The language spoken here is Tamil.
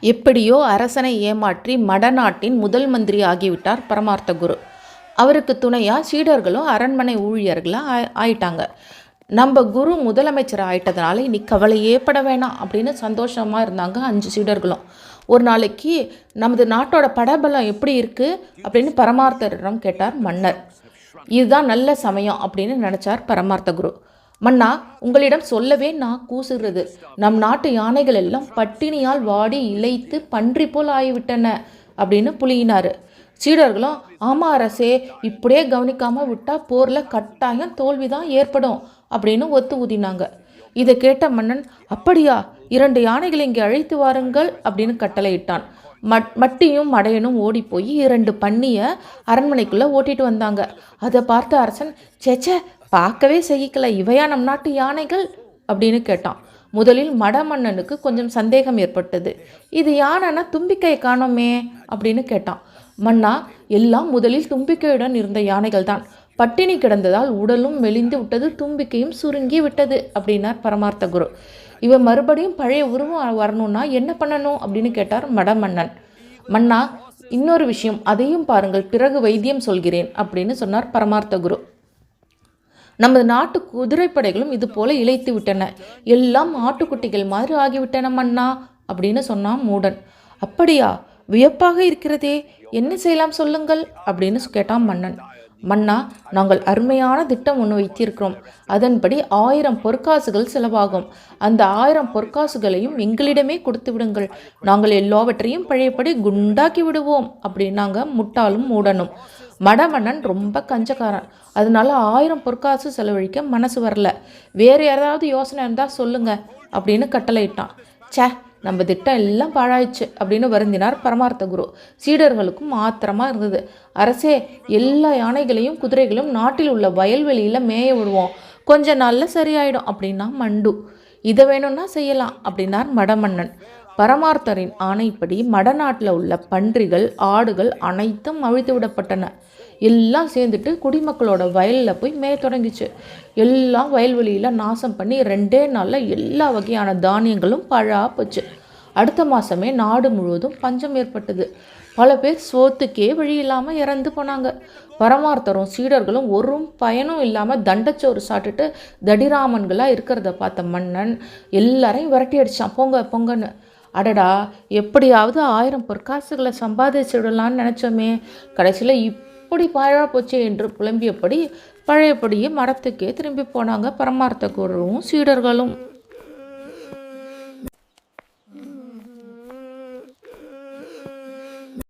எப்படியோ அரசனை ஏமாற்றி மடநாட்டின் முதல் மந்திரி ஆகிவிட்டார் பரமார்த்த குரு. அவருக்கு துணையாக சீடர்களும் அரண்மனை ஊழியர்களாக ஆயிட்டாங்க. நம்ம குரு முதலமைச்சர் ஆயிட்டதுனால இன்னைக்கு கவலையே பட வேணாம் அப்படின்னு சந்தோஷமாக இருந்தாங்க 5 சீடர்களும். ஒரு நாளைக்கு நமது நாட்டோட படபலம் எப்படி இருக்குது அப்படின்னு பரமார்த்தரிடம் கேட்டார் மன்னர். இதுதான் நல்ல சமயம் அப்படின்னு நினச்சார் பரமார்த்த குரு. மன்னா, உங்களிடம் சொல்லவே நான் கூசுகிறது. நம் நாட்டு யானைகள் எல்லாம் பட்டினியால் வாடி இளைத்து பன்றி போல் ஆகிவிட்டன அப்படின்னு புலியினார். சீடர்களும் ஆமாம் அரசே, இப்படியே கவனிக்காமல் விட்டால் போரில் கட்டாயம் தோல்விதான் ஏற்படும் அப்படின்னு ஒத்து ஊதினாங்க. இதை கேட்ட மன்னன், அப்படியா, 2 யானைகளை இங்கே அழைத்து வாருங்கள் அப்படின்னு கட்டளையிட்டான். மட்டியும் மடையனும் ஓடி போய் 2 பன்னியை அரண்மனைக்குள்ளே ஓட்டிட்டு வந்தாங்க. அதை பார்த்த அரசன், சேச்சே, பார்க்கவே சகிக்கல, இவையா நம் நாட்டு யானைகள் அப்படின்னு கேட்டான். முதலில் மடமன்னனுக்கு கொஞ்சம் சந்தேகம் ஏற்பட்டது. இது யானைன்னா தும்பிக்கையை காணோமே அப்படின்னு கேட்டான். மன்னா, எல்லாம் முதலில் தும்பிக்கையுடன் இருந்த யானைகள் தான். பட்டினி கிடந்ததால் உடலும் மெலிந்து விட்டது, தும்பிக்கையும் சுருங்கி விட்டது அப்படின்னார் பரமார்த்த குரு. இவன் மறுபடியும் பழைய உருவம் வரணும்னா என்ன பண்ணணும் அப்படின்னு கேட்டார் மடமன்னன். மன்னா, இன்னொரு விஷயம், அதையும் பாருங்கள், பிறகு வைத்தியம் சொல்கிறேன் அப்படின்னு சொன்னார் பரமார்த்த குரு. நமது நாட்டு குதிரைப்படைகளும் இது போல இழைத்து விட்டன, எல்லாம் ஆட்டுக்குட்டிகள் மாதிரி ஆகிவிட்டன மன்னா அப்படின்னு சொன்னான் மூடன். அப்படியா, வியப்பாக இருக்கிறதே, என்ன செய்யலாம் சொல்லுங்கள் அப்படின்னு கேட்டான் மன்னன். மன்னா, நாங்கள் அருமையான திட்டம் ஒன்று வைத்திருக்கிறோம். அதன்படி 1000 பொற்காசுகள் செலவாகும். அந்த 1000 பொற்காசுகளையும் எங்களிடமே கொடுத்து விடுங்கள். நாங்கள் எல்லாவற்றையும் பழையபடி குண்டாக்கி விடுவோம் அப்படின்னாங்க முட்டாளும் மூடனும். மடமன்னன் ரொம்ப கஞ்சக்காரன். அதனால 1000 பொற்காசு செலவழிக்க மனசு வரல. வேறு யாராவது யோசனை இருந்தால் சொல்லுங்க அப்படின்னு கட்டளையிட்டான். சே, நம்ம திட்டம் எல்லாம் பாழாயிடுச்சு அப்படின்னு வருந்தினார் பரமார்த்த குரு. சீடர்களுக்கும் ஆத்திரமா இருந்தது. அரசே, எல்லா யானைகளையும் குதிரைகளும் நாட்டில் உள்ள வயல்வெளியில் மேய விடுவோம், கொஞ்ச நாளில் சரியாயிடும் அப்படின்னா மண்டு. இதை வேணும்னா செய்யலாம் அப்படின்னார் மடமன்னன். பரமார்த்தரின் ஆணைப்படி மடநாட்டில் உள்ள பன்றிகள், ஆடுகள் அனைத்தும் அழித்து விடப்பட்டன. எல்லாம் சேர்ந்துட்டு குடிமக்களோட வயலில் போய் மேய தொடங்கிச்சு. எல்லாம் வயல்வெளியில் நாசம் பண்ணி 2 நாளில் எல்லா வகையான தானியங்களும் பழா போச்சு. அடுத்த மாதமே நாடு முழுவதும் பஞ்சம் ஏற்பட்டது. பல பேர் சோத்துக்கே வழி இல்லாமல் இறந்து போனாங்க. பரமார்த்தரும் சீடர்களும் ஒரு பயனும் இல்லாமல் தண்டச்சோறு சாப்பிட்டுட்டு தடிராமன்களாக இருக்கிறத பார்த்த மன்னன் எல்லாரையும் விரட்டி அடித்தான், பொங்க பொங்கன்னு. அடடா, எப்படியாவது 1000 பொற்காசுகளை சம்பாதிச்சிடலான்னு நினச்சோமே, கடைசியில் இப்படி பாழா போச்சு என்று புலம்பியபடி பழையபடியே மரத்துக்கே திரும்பி போனாங்க பரமார்த்த குருவும் சீடர்களும்.